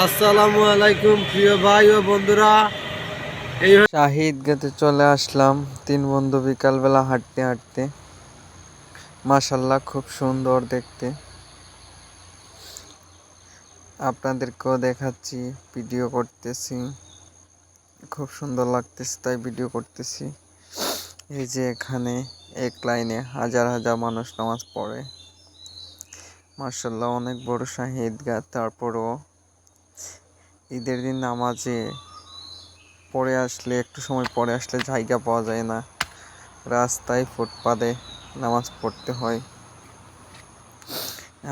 আসসালামু আলাইকুম প্রিয় ভাই ও বন্ধুরা, শাহিদ গেতে চলে আসলাম। 3 বন্ধু বিকালবেলা হাঁটতে হাঁটতে, মাশাল্লাহ খুব সুন্দর দেখতে। আপনাদেরকেও দেখাচ্ছি, ভিডিও করতেছি, খুব সুন্দর লাগতেছে তাই ভিডিও করতেছি। এই যে এখানে এক লাইনে হাজার হাজার মানুষ নামাজ পড়ে, মাশাল্লাহ অনেক বড় শাহিদ গা। তারপরও ঈদের দিন নামাজে একটু সময় পরে আসলে জায়গা পাওয়া যায় না, রাস্তায় ফুটপাতে নামাজ পড়তে হয়।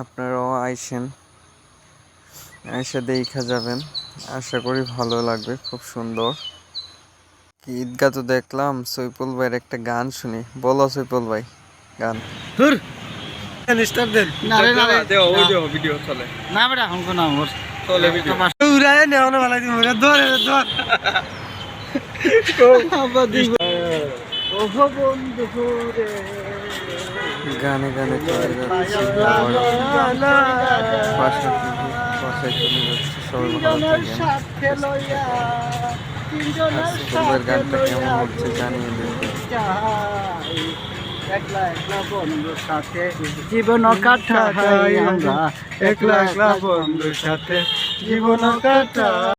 আপনারাও এসে দেখা যাবেন, আশা করি ভালো লাগবে, খুব সুন্দর। কি ঈদগাহ তো দেখলাম, সৈফুল ভাইয়ের একটা গান শুনি। বলো সৈফুল ভাই গান। ধুর স্টার্ট দেন। না রে না রে দেও ওই দেও ভিডিও চলে না বেটা এখন কোন আমার চলে ভিডিও উড়ায় নেও না ভালো দিন ধরে ধর আবার দিব। ওহো বন্ধু রে গানে গানে চলে যাচ্ছে, বাসায় চলে যাচ্ছে। সবাই ভালো থাকেন। আর সৈফুল ভাইয়ের গানটা কেমন হচ্ছে জানিয়ে দেবেন। একলা একলা বন্ধুর সাথে জীবন কাটাই আমরা, একলা একলা বন্ধুর সাথে জীবন কাটাই।